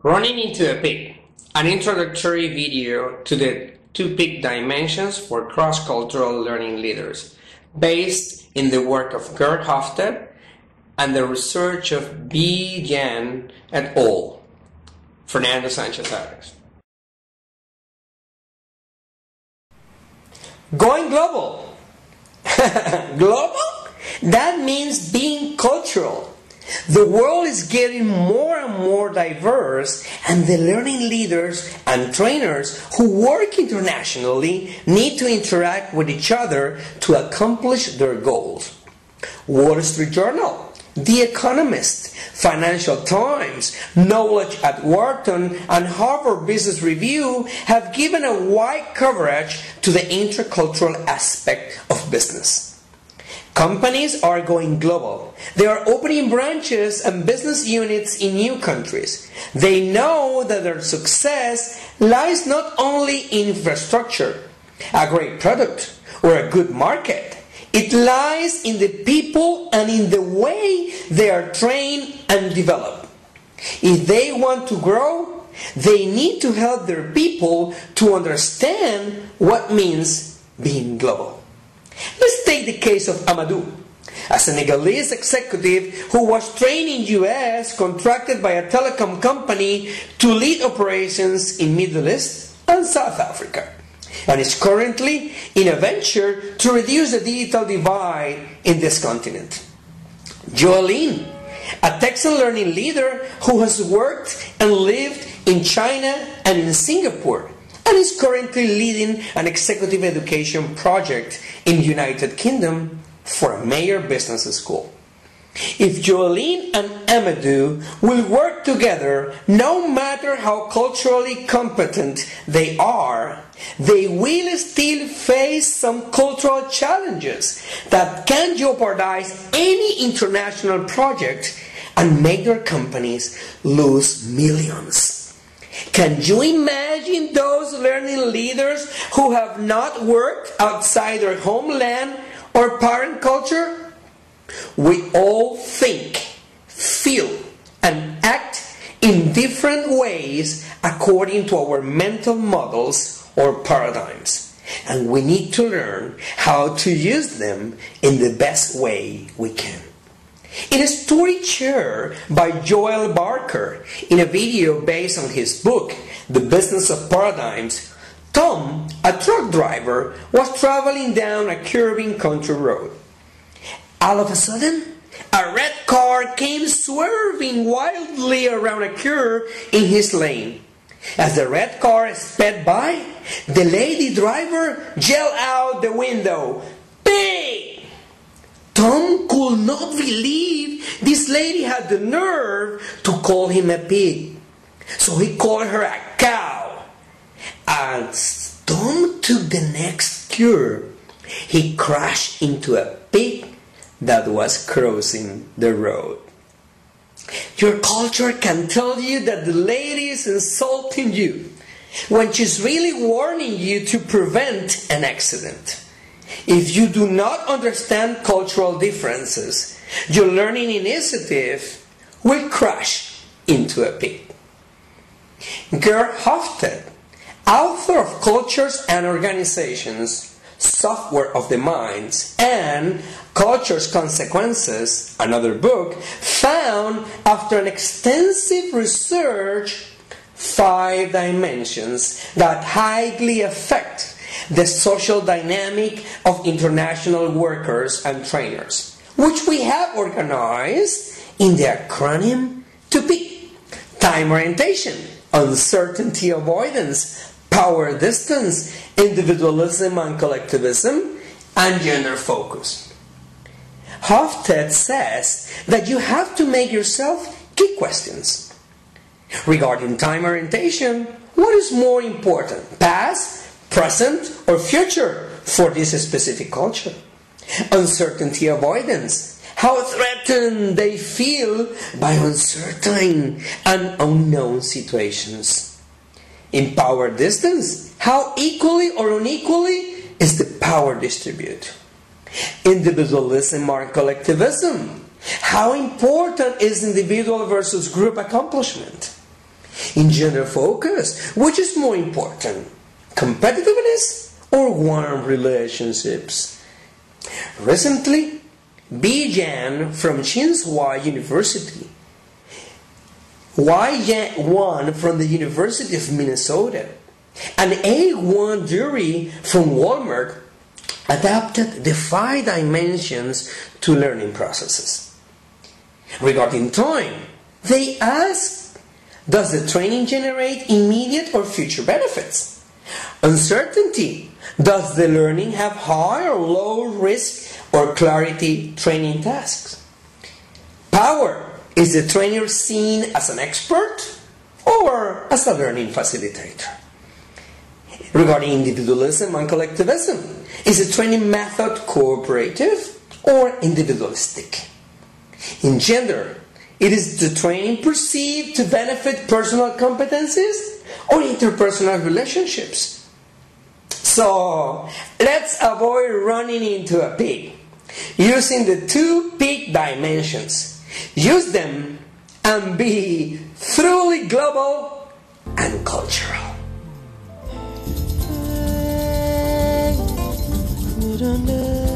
Running into a Pig, an introductory video to the TUPIG dimensions for cross-cultural learning leaders, based in the work of Gerd Hofstede and the research of B. Jan et al. Fernando Sanchez Arias. Going global. Global? That means being cultural. The world is getting more and more diverse, and the learning leaders and trainers who work internationally need to interact with each other to accomplish their goals. Wall Street Journal, The Economist, Financial Times, Knowledge at Wharton, and Harvard Business Review have given a wide coverage to the intercultural aspect of business. Companies are going global. They are opening branches and business units in new countries. They know that their success lies not only in infrastructure, a great product, or a good market. It lies in the people and in the way they are trained and developed. If they want to grow, they need to help their people to understand what means being global. Let's take the case of Amadou, a Senegalese executive who was trained in US, contracted by a telecom company to lead operations in Middle East and South Africa, and is currently in a venture to reduce the digital divide in this continent. Joeline, a Texan learning leader who has worked and lived in China and in Singapore, and is currently leading an executive education project in the United Kingdom for a major business school. If Joeline and Amadou will work together, no matter how culturally competent they are, they will still face some cultural challenges that can jeopardize any international project and make their companies lose millions. Can you imagine those learning leaders who have not worked outside their homeland or parent culture? We all think, feel, and act in different ways according to our mental models or paradigms, and we need to learn how to use them in the best way we can. In a story shared by Joel Barker in a video based on his book, The Business of Paradigms, Tom, a truck driver, was traveling down a curving country road. All of a sudden, a red car came swerving wildly around a curve in his lane. As the red car sped by, the lady driver yelled out the window, "Pig!" Tom could not believe this lady had the nerve to call him a pig. So he called her a cow. As Tom took the next curve, he crashed into a pig that was crossing the road. Your culture can tell you that the lady is insulting you when she's really warning you to prevent an accident. If you do not understand cultural differences, your learning initiative will crash into a pig. Gerd Hofstede, author of Cultures and Organizations, Software of the Minds, and Culture's Consequences, another book, found after an extensive research 5 dimensions that highly affect the social dynamic of international workers and trainers, which we have organized in the acronym TUPIG: time orientation, uncertainty avoidance, power distance, individualism and collectivism, and gender focus. Hofstede says that you have to make yourself key questions. Regarding time orientation, what is more important, past, present, or future for this specific culture? Uncertainty avoidance, how threatened they feel by uncertain and unknown situations. In power distance, how equally or unequally is the power distributed? Individualism or collectivism, how important is individual versus group accomplishment? In gender focus, which is more important, competitiveness or warm relationships? Recently, Bijan from Tsinghua University, Y1 from the University of Minnesota, and A1 jury from Walmart adapted the 5 dimensions to learning processes. Regarding time, they asked, does the training generate immediate or future benefits? Uncertainty, does the learning have high or low risk or clarity training tasks? Power, is the trainer seen as an expert or as a learning facilitator? Regarding individualism and collectivism, is the training method cooperative or individualistic? In gender, is the training perceived to benefit personal competencies or interpersonal relationships? So, let's avoid running into a pig. Using the 2 pig dimensions, use them and be truly global and cultural. Don't